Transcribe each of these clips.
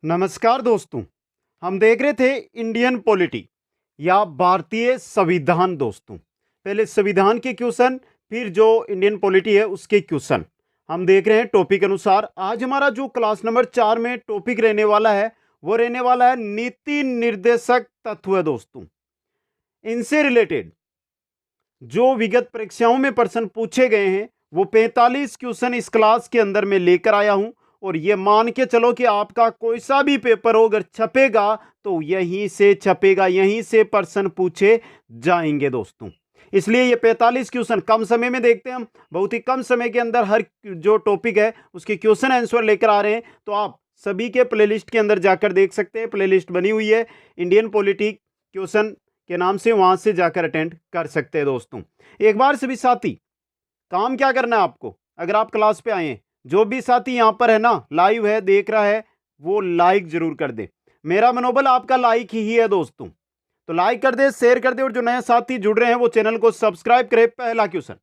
नमस्कार दोस्तों। हम देख रहे थे इंडियन पॉलिटी या भारतीय संविधान। दोस्तों, पहले संविधान के क्वेश्चन, फिर जो इंडियन पॉलिटी है उसके क्वेश्चन हम देख रहे हैं टॉपिक अनुसार। आज हमारा जो क्लास नंबर 4 में टॉपिक रहने वाला है वो रहने वाला है नीति निर्देशक तत्व। दोस्तों, इनसे रिलेटेड जो विगत परीक्षाओं में प्रश्न पूछे गए हैं वो 45 क्वेश्चन इस क्लास के अंदर मैं लेकर आया हूं। और ये मान के चलो कि आपका कोई सा भी पेपर हो अगर छपेगा तो यहीं से छपेगा, यहीं से प्रश्न पूछे जाएंगे। दोस्तों, इसलिए ये 45 क्वेश्चन कम समय में देखते हैं हम, बहुत ही कम समय के अंदर हर जो टॉपिक है उसके क्वेश्चन आंसर लेकर आ रहे हैं। तो आप सभी के प्लेलिस्ट के अंदर जाकर देख सकते हैं, प्लेलिस्ट बनी हुई है इंडियन पॉलिटी क्वेश्चन के नाम से, वहां से जाकर अटेंड कर सकते हैं। दोस्तों, एक बार सभी साथी, काम क्या करना है आपको, अगर आप क्लास पे आए हैं, जो भी साथी यहां पर है ना, लाइव है, देख रहा है, वो लाइक जरूर कर दे। मेरा मनोबल आपका लाइक ही है। दोस्तों, तो लाइक कर दे, शेयर कर दे, और जो नए साथी जुड़ रहे हैं वो चैनल को सब्सक्राइब करे। पहला क्वेश्चन,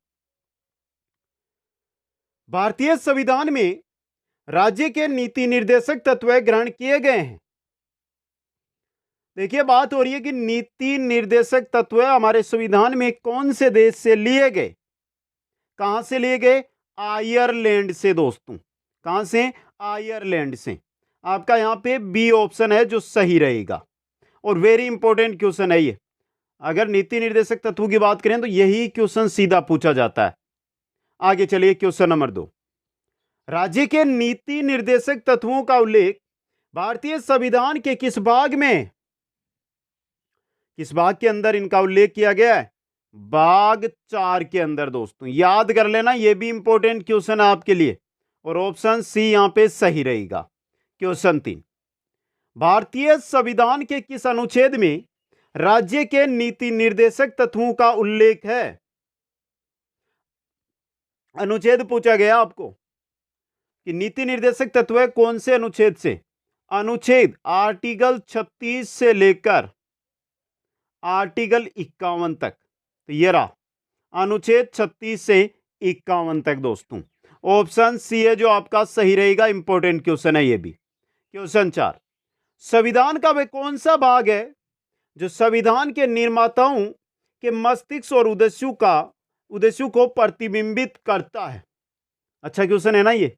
भारतीय संविधान में राज्य के नीति निर्देशक तत्व ग्रहण किए गए हैं। देखिए, बात हो रही है कि नीति निर्देशक तत्व हमारे संविधान में कौन से देश से लिए गए, कहां से लिए गए? आयरलैंड से। दोस्तों, कहां से? आयरलैंड से। आपका यहां पे बी ऑप्शन है जो सही रहेगा। और वेरी इंपॉर्टेंट क्वेश्चन है ये। अगर नीति निर्देशक तत्वों की बात करें तो यही क्वेश्चन सीधा पूछा जाता है। आगे चलिए, क्वेश्चन नंबर 2, राज्य के नीति निर्देशक तत्वों का उल्लेख भारतीय संविधान के किस भाग में, किस भाग के अंदर इनका उल्लेख किया गया है? भाग 4 के अंदर। दोस्तों, याद कर लेना, यह भी इंपॉर्टेंट क्वेश्चन है आपके लिए। और ऑप्शन सी यहां पे सही रहेगा। क्वेश्चन 3, भारतीय संविधान के किस अनुच्छेद में राज्य के नीति निर्देशक तत्वों का उल्लेख है? अनुच्छेद पूछा गया आपको कि नीति निर्देशक तत्व है कौन से अनुच्छेद से? अनुच्छेद आर्टिकल 36 से लेकर आर्टिकल 51 तक। तो ये रहा अनुच्छेद 36 से 51 तक। दोस्तों, ऑप्शन सी है जो आपका सही रहेगा। इंपॉर्टेंट क्वेश्चन है ये भी। क्वेश्चन 4, संविधान का वह कौन सा भाग है जो संविधान के निर्माताओं के मस्तिष्क और उद्देश्यों को प्रतिबिंबित करता है? अच्छा क्वेश्चन है ना ये,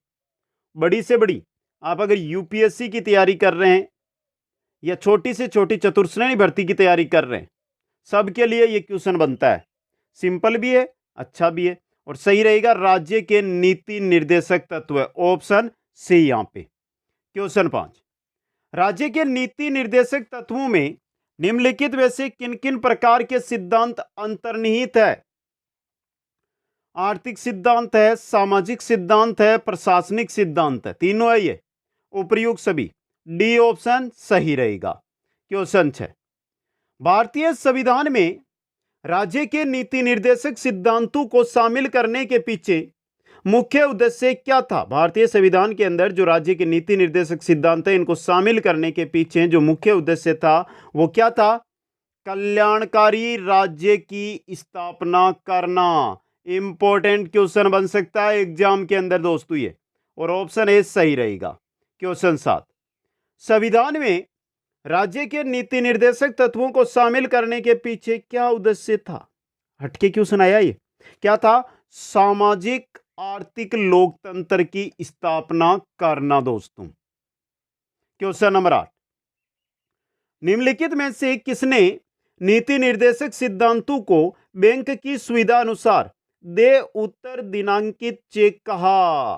बड़ी से बड़ी। आप अगर यूपीएससी की तैयारी कर रहे हैं या छोटी से छोटी चतुर्श्रेणी भर्ती की तैयारी कर रहे हैं, सबके लिए ये क्वेश्चन बनता है। सिंपल भी है, अच्छा भी है, और सही रहेगा राज्य के नीति निर्देशक तत्व, ऑप्शन सी यहां पे। क्वेश्चन 5, राज्य के नीति निर्देशक तत्वों में निम्नलिखित में से किन किन प्रकार के सिद्धांत अंतर्निहित है? आर्थिक सिद्धांत है, सामाजिक सिद्धांत है, प्रशासनिक सिद्धांत है, तीनों है ये। उपयुक्त सभी, डी ऑप्शन सही रहेगा। क्वेश्चन 6, भारतीय संविधान में राज्य के नीति निर्देशक सिद्धांतों को शामिल करने के पीछे मुख्य उद्देश्य क्या था? भारतीय संविधान के अंदर जो राज्य के नीति निर्देशक सिद्धांत है, इनको शामिल करने के पीछे जो मुख्य उद्देश्य था वो क्या था? कल्याणकारी राज्य की स्थापना करना। इंपॉर्टेंट क्वेश्चन बन सकता है एग्जाम के अंदर दोस्तों ये, और ऑप्शन ए सही रहेगा। क्वेश्चन 7, संविधान में राज्य के नीति निर्देशक तत्वों को शामिल करने के पीछे क्या उद्देश्य था? हटके क्वेश्चन आया ये, क्या था? सामाजिक आर्थिक लोकतंत्र की स्थापना करना। दोस्तों, क्वेश्चन नंबर 8, निम्नलिखित में से किसने नीति निर्देशक सिद्धांतों को बैंक की सुविधा अनुसार दे उत्तर दिनांकित चेक कहा?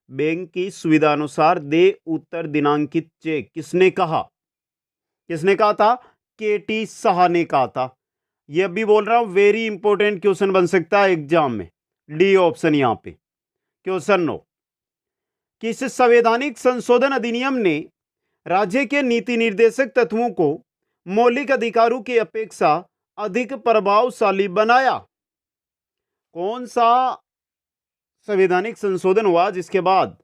बैंक की सुविधा अनुसार दे उत्तर दिनांकित चेक किसने कहा? किसने कहा था? केटी साहा ने कहा था। यह भी बोल रहा हूं, वेरी इंपॉर्टेंट क्वेश्चन बन सकता है एग्जाम में, डी ऑप्शन यहां पे। क्वेश्चन 9, किस संवैधानिक संशोधन अधिनियम ने राज्य के नीति निर्देशक तत्वों को मौलिक अधिकारों की अपेक्षा अधिक प्रभावशाली बनाया? कौन सा संवैधानिक संशोधन हुआ जिसके बाद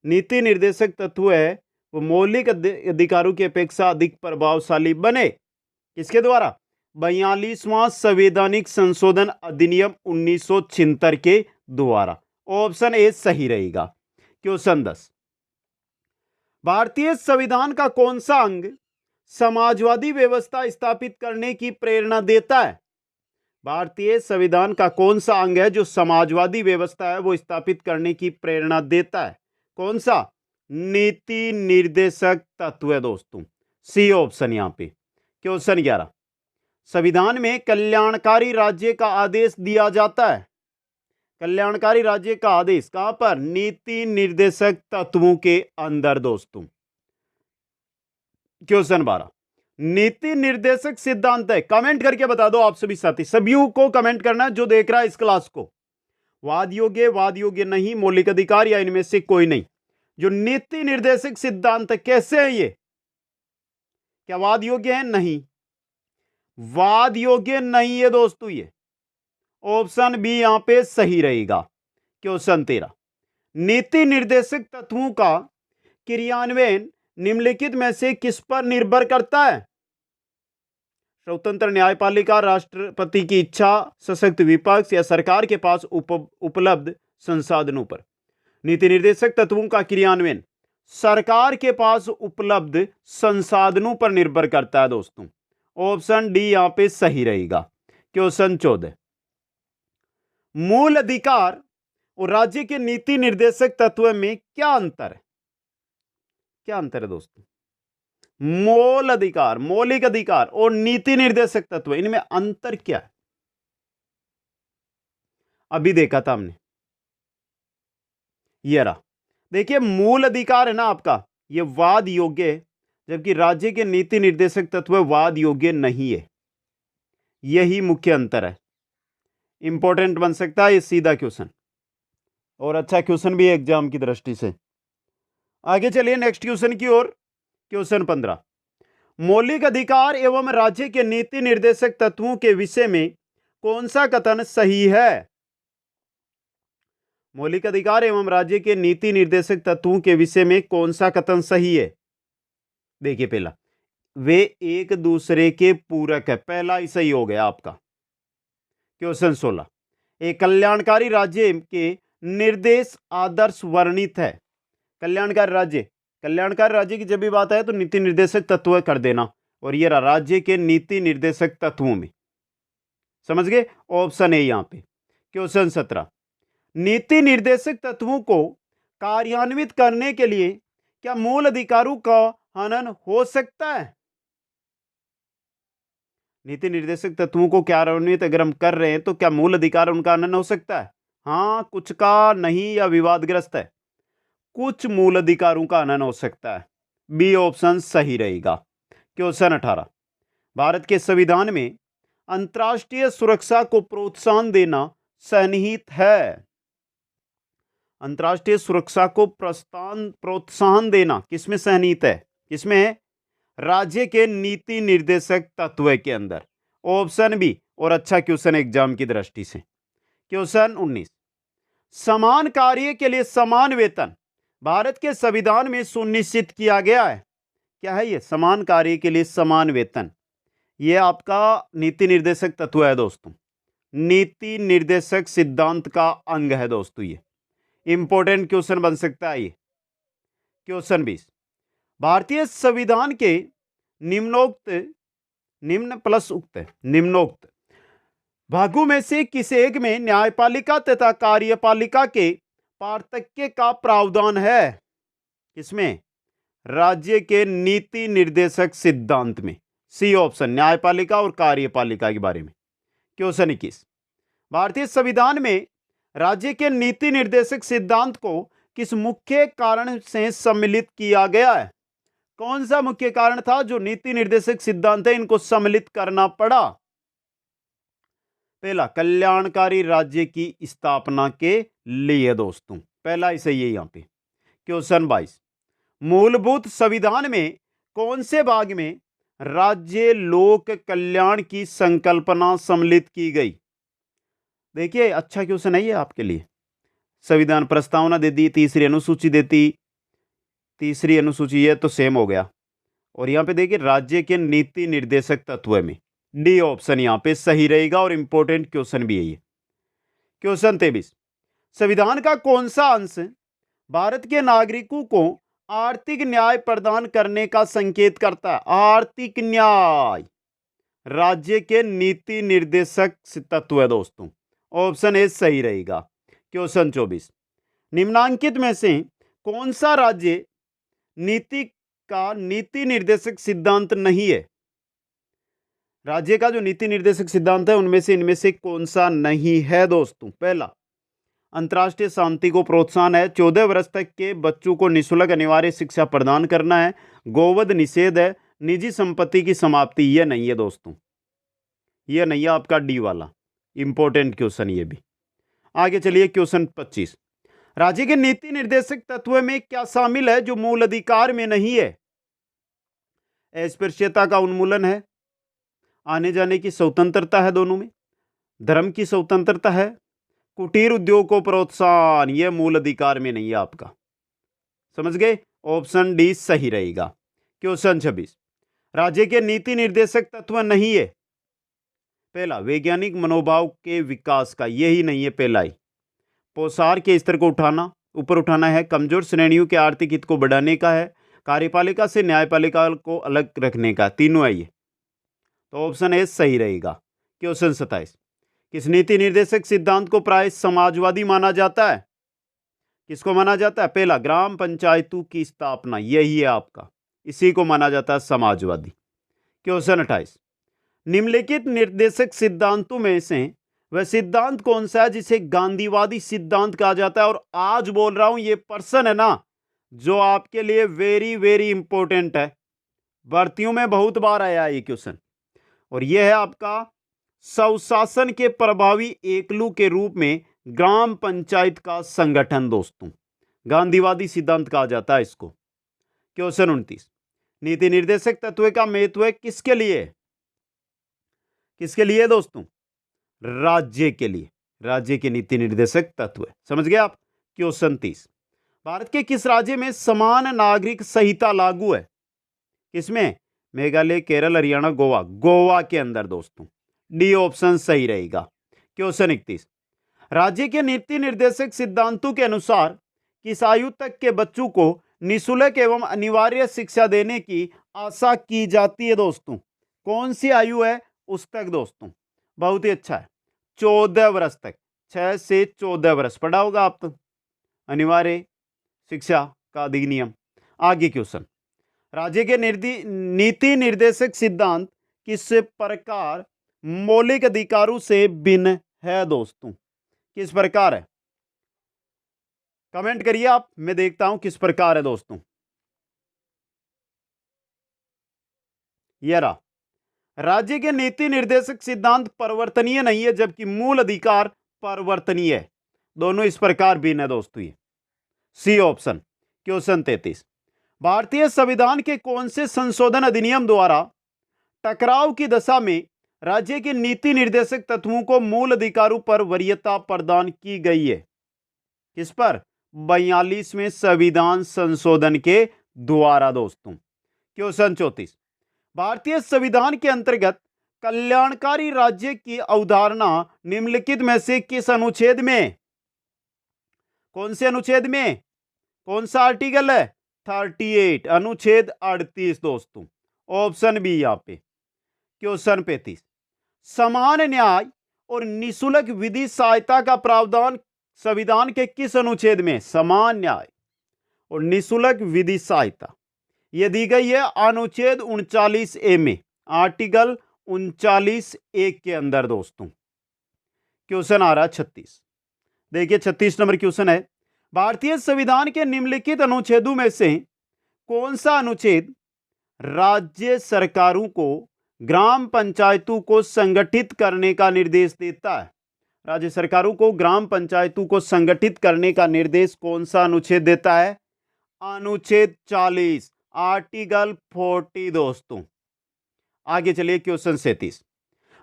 नीति निर्देशक तत्व है वो मौलिक अधिकारों की अपेक्षा अधिक प्रभावशाली बने? किसके द्वारा? 42वां संवैधानिक संशोधन अधिनियम 1976 के द्वारा। ऑप्शन ए सही रहेगा। क्वेश्चन 10, भारतीय संविधान का कौन सा अंग समाजवादी व्यवस्था स्थापित करने की प्रेरणा देता है? भारतीय संविधान का कौन सा अंग है जो समाजवादी व्यवस्था है वो स्थापित करने की प्रेरणा देता है? कौन सा? नीति निर्देशक तत्व है दोस्तों। सी ऑप्शन यहां पे। क्वेश्चन 11, संविधान में कल्याणकारी राज्य का आदेश दिया जाता है। कल्याणकारी राज्य का आदेश कहां पर? नीति निर्देशक तत्वों के अंदर दोस्तों। क्वेश्चन 12, नीति निर्देशक सिद्धांत है। कमेंट करके बता दो आप सभी साथी, सभी को कमेंट करना जो देख रहा है इस क्लास को। वाद योग्य नहीं, मौलिक अधिकार या इनमें से कोई नहीं। जो नीति निर्देशक सिद्धांत है कैसे है ये? क्या वाद योग्य है? नहीं, वाद योग्य नहीं है दोस्तों ये। ऑप्शन बी यहां पे सही रहेगा। क्वेश्चन 13, नीति निर्देशक तत्वों का क्रियान्वयन निम्नलिखित में से किस पर निर्भर करता है? स्वतंत्र न्यायपालिका, राष्ट्रपति की इच्छा, सशक्त विपक्ष या सरकार के पास उपलब्ध संसाधनों पर? नीति निर्देशक तत्वों का क्रियान्वयन सरकार के पास उपलब्ध संसाधनों पर निर्भर करता है दोस्तों। ऑप्शन डी यहां पे सही रहेगा। क्वेश्चन 14, मूल अधिकार और राज्य के नीति निर्देशक तत्व में क्या अंतर है? क्या अंतर है दोस्तों? मूल अधिकार, मौलिक अधिकार और नीति निर्देशक तत्व, इनमें अंतर क्या है? अभी देखा था हमने, ये रहा। देखिए, मूल अधिकार है ना आपका, ये वाद योग्य है, जबकि राज्य के नीति निर्देशक तत्व वाद योग्य नहीं है। यही मुख्य अंतर है। इंपॉर्टेंट बन सकता है ये सीधा क्वेश्चन, और अच्छा क्वेश्चन भी है एग्जाम की दृष्टि से। आगे चलिए नेक्स्ट क्वेश्चन की ओर। क्वेश्चन 15, मौलिक अधिकार एवं राज्य के नीति निर्देशक तत्वों के विषय में कौन सा कथन सही है? मौलिक अधिकार एवं राज्य के नीति निर्देशक तत्वों के विषय में कौन सा कथन सही है? देखिए, पहला, वे एक दूसरे के पूरक है, पहला ही सही हो गया आपका। क्वेश्चन 16, एक कल्याणकारी राज्य के निर्देश आदर्श वर्णित है। कल्याणकारी राज्य की जब भी बात है तो नीति निर्देशक तत्व कर देना, और ये राज्य के नीति निर्देशक तत्वों में, समझ गए? ऑप्शन ए यहां पे। क्वेश्चन 17, नीति निर्देशक तत्वों को कार्यान्वित करने के लिए क्या मूल अधिकारों का हनन हो सकता है? नीति निर्देशक तत्वों को कार्यान्वित अगर हम कर रहे हैं तो क्या मूल अधिकार उनका हनन हो सकता है? हाँ, कुछ का नहीं या विवादग्रस्त है, कुछ मूल अधिकारों का हनन हो सकता है। बी ऑप्शन सही रहेगा। क्वेश्चन 18, भारत के संविधान में अंतर्राष्ट्रीय सुरक्षा को प्रोत्साहन देना सन्निहित है। अंतर्राष्ट्रीय सुरक्षा को प्रोत्साहन देना किसमें सन्निहित है? किसमें है? राज्य के नीति निर्देशक तत्व के अंदर। ऑप्शन बी, और अच्छा क्वेश्चन एग्जाम की दृष्टि से। क्वेश्चन 19, समान कार्य के लिए समान वेतन भारत के संविधान में सुनिश्चित किया गया है। क्या है ये? समान कार्य के लिए समान वेतन, ये आपका नीति निर्देशक तत्व है दोस्तों। नीति निर्देशक सिद्धांत का अंग है दोस्तों। ये इंपॉर्टेंट क्वेश्चन बन सकता है ये। क्वेश्चन 20, भारतीय संविधान के निम्नोक्त भागों में से किस एक में न्यायपालिका तथा कार्यपालिका के पार्थक्य का प्रावधान है? किसमें? राज्य के नीति निर्देशक सिद्धांत में। सी ऑप्शन, न्यायपालिका और कार्यपालिका के बारे में। क्वेश्चन 21, भारतीय संविधान में राज्य के नीति निर्देशक सिद्धांत को किस मुख्य कारण से सम्मिलित किया गया है? कौन सा मुख्य कारण था जो नीति निर्देशक सिद्धांत है इनको सम्मिलित करना पड़ा? पहला, कल्याणकारी राज्य की स्थापना के लिए दोस्तों, पहला ही सही है यहां पे। क्वेश्चन 22, मूलभूत संविधान में कौन से भाग में राज्य लोक कल्याण की संकल्पना सम्मिलित की गई? देखिए, अच्छा क्वेश्चन है ये आपके लिए। संविधान प्रस्तावना दे दी, तीसरी अनुसूची देती, तीसरी अनुसूची ये तो सेम हो गया, और यहां पे देखिए राज्य के नीति निर्देशक तत्व में डी ऑप्शन यहां पे सही रहेगा, और इंपॉर्टेंट क्वेश्चन भी है ये। क्वेश्चन 23, संविधान का कौन सा अंश भारत के नागरिकों को आर्थिक न्याय प्रदान करने का संकेत करता है। आर्थिक न्याय राज्य के नीति निर्देशक तत्व है दोस्तों। ऑप्शन ए सही रहेगा। क्वेश्चन 24, निम्नांकित में से कौन सा राज्य नीति का नीति निर्देशक सिद्धांत नहीं है? राज्य का जो नीति निर्देशक सिद्धांत है उनमें से इनमें से कौन सा नहीं है दोस्तों? पहला, अंतर्राष्ट्रीय शांति को प्रोत्साहन है। 14 वर्ष तक के बच्चों को निःशुल्क अनिवार्य शिक्षा प्रदान करना है। गोवध निषेध है। निजी संपत्ति की समाप्ति। यह नहीं है दोस्तों, यह नहीं है आपका डी वाला। इंपॉर्टेंट क्वेश्चन ये भी। आगे चलिए क्वेश्चन 25, राज्य के नीति निर्देशक तत्व में क्या शामिल है जो मूल अधिकार में नहीं है? अस्पृश्यता का उन्मूलन है। आने जाने की स्वतंत्रता है दोनों में। धर्म की स्वतंत्रता है। कुटीर उद्योग को प्रोत्साहन, यह मूल अधिकार में नहीं है आपका। समझ गए? ऑप्शन डी सही रहेगा। क्वेश्चन 26, राज्य के नीति निर्देशक तत्व नहीं है। पहला, वैज्ञानिक मनोभाव के विकास का, यही नहीं है पहला ही। पोषार के स्तर को ऊपर उठाना है। कमजोर श्रेणियों के आर्थिक हित को बढ़ाने का है। कार्यपालिका से न्यायपालिका को अलग रखने का, तीनों है ये। तो ऑप्शन ए सही रहेगा। क्वेश्चन 27, किस नीति निर्देशक सिद्धांत को प्राय समाजवादी माना जाता है? किसको माना जाता है? पहला, ग्राम पंचायतों की स्थापना, यही है आपका, इसी को माना जाता है समाजवादी। क्वेश्चन 28, निम्नलिखित निर्देशक सिद्धांतों में से वह सिद्धांत कौन सा है जिसे गांधीवादी सिद्धांत कहा जाता है? और आज बोल रहा हूं, ये पर्सन है ना जो आपके लिए वेरी वेरी इंपॉर्टेंट है। भर्तियों में बहुत बार आया ये क्वेश्चन, और यह है आपका स्वशासन के प्रभावी एकलू के रूप में ग्राम पंचायत का संगठन दोस्तों। गांधीवादी सिद्धांत कहा जाता है इसको। क्वेश्चन 29, नीति निर्देशक तत्व का महत्व किसके लिए? किसके लिए दोस्तों? राज्य के लिए। राज्य के नीति निर्देशक तत्व, समझ गए आप? क्वेश्चन 30, भारत के किस राज्य में समान नागरिक संहिता लागू है? किसमें? मेघालय, केरल, हरियाणा, गोवा। गोवा के अंदर दोस्तों। डी ऑप्शन सही रहेगा। क्वेश्चन 31, राज्य के नीति निर्देशक सिद्धांतों के अनुसार किस आयु तक के बच्चों को निःशुल्क एवं अनिवार्य शिक्षा देने की आशा की जाती है दोस्तों? कौन सी आयु है उस तक दोस्तों? बहुत ही अच्छा है, 14 वर्ष तक। 6 से 14 वर्ष पढ़ा होगा आप तो, अनिवार्य शिक्षा का अधिनियम। आगे क्वेश्चन, राज्य के नीति निर्देशक सिद्धांत किस प्रकार मौलिक अधिकारों से भिन्न है दोस्तों? किस प्रकार है? कमेंट करिए आप, मैं देखता हूं किस प्रकार है दोस्तों। ये रहा, राज्य के नीति निर्देशक सिद्धांत परिवर्तनीय नहीं है जबकि मूल अधिकार परिवर्तनीय है। दोनों इस प्रकार भिन्न है दोस्तों। ये सी ऑप्शन। क्वेश्चन 33, भारतीय संविधान के कौन से संशोधन अधिनियम द्वारा टकराव की दशा में राज्य के नीति निर्देशक तत्वों को मूल अधिकारों पर वरीयता प्रदान की गई है? किस पर? 42वें संविधान संशोधन के द्वारा दोस्तों। क्वेश्चन 34, भारतीय संविधान के अंतर्गत कल्याणकारी राज्य की अवधारणा निम्नलिखित में से किस अनुच्छेद में? कौन से अनुच्छेद में? कौन सा आर्टिकल है? 38, अनुच्छेद 38 दोस्तों। ऑप्शन बी यहां पे। क्वेश्चन 35, समान न्याय और निःशुल्क विधि सहायता का प्रावधान संविधान के किस अनुच्छेद में? समान न्याय और निःशुल्क विधि सहायता यह दी गई है अनुच्छेद 39A में, आर्टिकल 39A के अंदर दोस्तों। क्वेश्चन आ रहा है 36, देखिए 36 नंबर क्वेश्चन है, भारतीय संविधान के निम्नलिखित अनुच्छेदों में से कौन सा अनुच्छेद राज्य सरकारों को ग्राम पंचायतों को संगठित करने का निर्देश देता है? राज्य सरकारों को ग्राम पंचायतों को संगठित करने का निर्देश कौन सा अनुच्छेद देता है? अनुच्छेद 40, आर्टिकल 40 दोस्तों। आगे चलिए क्वेश्चन 37,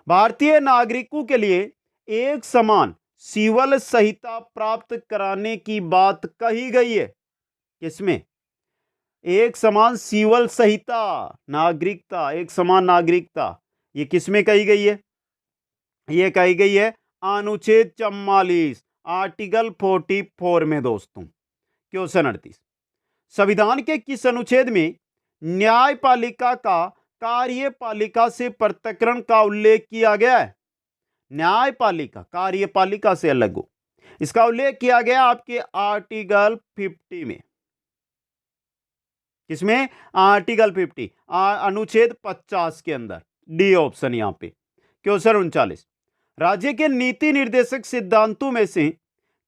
भारतीय नागरिकों के लिए एक समान सिविल संहिता प्राप्त कराने की बात कही गई है? किसमें? एक समान सिविल संहिता, नागरिकता, एक समान नागरिकता, ये किसमें कही गई है? ये कही गई है अनुच्छेद 44, आर्टिकल 44 में दोस्तों। क्वेश्चन 38, संविधान के किस अनुच्छेद में न्यायपालिका का कार्यपालिका से पृथक्करण का उल्लेख किया गया है? न्यायपालिका कार्यपालिका से अलग हो, इसका उल्लेख किया गया आपके आर्टिकल 50 में। किसमें? आर्टिकल 50 अनुच्छेद 50 के अंदर। डी ऑप्शन यहां पे। क्वेश्चन 39, राज्य के नीति निर्देशक सिद्धांतों में से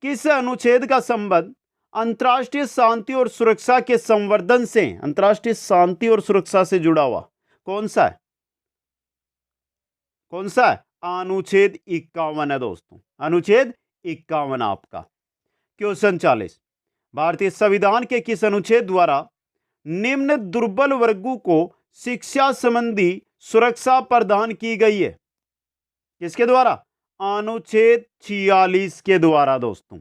किस अनुच्छेद का संबंध अंतर्राष्ट्रीय शांति और सुरक्षा के संवर्धन से, अंतर्राष्ट्रीय शांति और सुरक्षा से जुड़ा हुआ कौन सा है? कौन सा है? अनुच्छेद 51 है दोस्तों, अनुच्छेद 51 आपका। क्वेश्चन 40, भारतीय संविधान के किस अनुच्छेद द्वारा निम्न दुर्बल वर्गों को शिक्षा संबंधी सुरक्षा प्रदान की गई है? किसके द्वारा? अनुच्छेद 46 के द्वारा दोस्तों।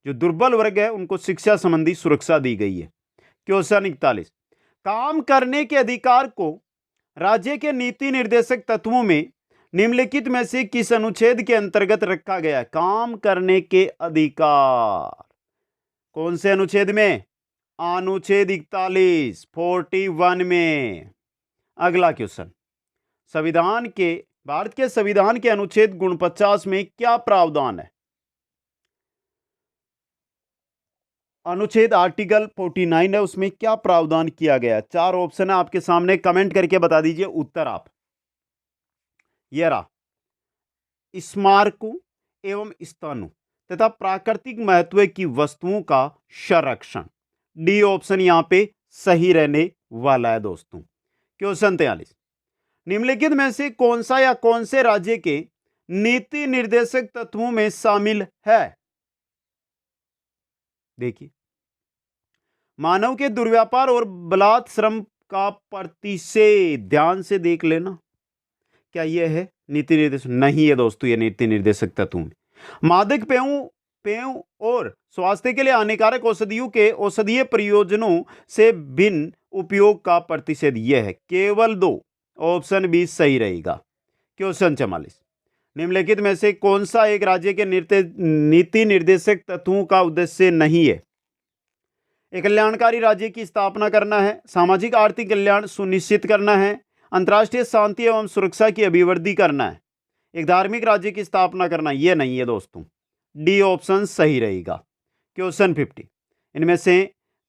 जो दुर्बल वर्ग है उनको शिक्षा संबंधी सुरक्षा दी गई है। क्वेश्चन 41, काम करने के अधिकार को राज्य के नीति निर्देशक तत्वों में निम्नलिखित में से किस अनुच्छेद के अंतर्गत रखा गया है? काम करने के अधिकार कौन से अनुच्छेद में? अनुच्छेद 41 में। अगला क्वेश्चन, संविधान के, भारत के संविधान के अनुच्छेद 49 में क्या प्रावधान है? अनुच्छेद आर्टिकल 49 है, उसमें क्या प्रावधान किया गया? 4 ऑप्शन है आपके सामने, कमेंट करके बता दीजिए उत्तर आप। ये रहा, स्मारकों एवं स्थानों तथा प्राकृतिक महत्व की वस्तुओं का संरक्षण। डी ऑप्शन यहां पे सही रहने वाला है दोस्तों। क्वेश्चन 43, निम्नलिखित में से कौन सा या कौन से राज्य के नीति निर्देशक तत्वों में शामिल है? देखिए, मानव के दुर्व्यापार और बलात् श्रम का प्रतिषेध, ध्यान से देख लेना, क्या यह है नीति निर्देशक? नहीं है दोस्तों, यह नीति निर्देशक तत्वों में। मादक पेयों और स्वास्थ्य के लिए हानिकारक औषधियों के औषधीय प्रयोजनों से भिन्न उपयोग का प्रतिषेध, यह है। केवल 2, ऑप्शन बी सही रहेगा। क्वेश्चन 44, निम्नलिखित में से कौन सा एक राज्य के नीति निर्देशक तत्वों का उद्देश्य नहीं है? एक कल्याणकारी राज्य की स्थापना करना है, सामाजिक आर्थिक कल्याण सुनिश्चित करना है, अंतर्राष्ट्रीय शांति एवं सुरक्षा की अभिवृद्धि करना है, एक धार्मिक राज्य की स्थापना करना, यह नहीं है दोस्तों। डी ऑप्शन सही रहेगा। क्वेश्चन 50, इनमें से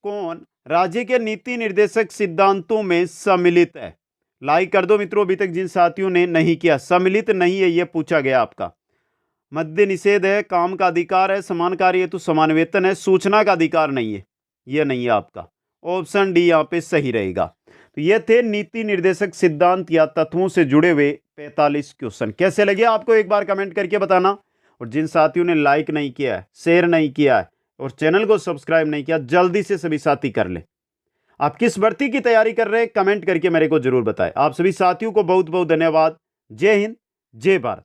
कौन राज्य के नीति निर्देशक सिद्धांतों में सम्मिलित है? लाइक कर दो मित्रों, अभी तक जिन साथियों ने नहीं किया। सम्मिलित नहीं है, यह पूछा गया आपका। मद्य निषेध है, काम का अधिकार है, समान कार्य हेतु समान वेतन है, सूचना का अधिकार नहीं है, यह नहीं है आपका। ऑप्शन डी यहाँ पे सही रहेगा। तो ये थे नीति निर्देशक सिद्धांत या तत्वों से जुड़े हुए 45 क्वेश्चन। कैसे लगे आपको एक बार कमेंट करके बताना। और जिन साथियों ने लाइक नहीं किया है, शेयर नहीं किया है और चैनल को सब्सक्राइब नहीं किया, जल्दी से सभी साथी कर ले। आप किस भर्ती की तैयारी कर रहे हैं कमेंट करके मेरे को जरूर बताएं। आप सभी साथियों को बहुत बहुत धन्यवाद। जय हिंद, जय भारत।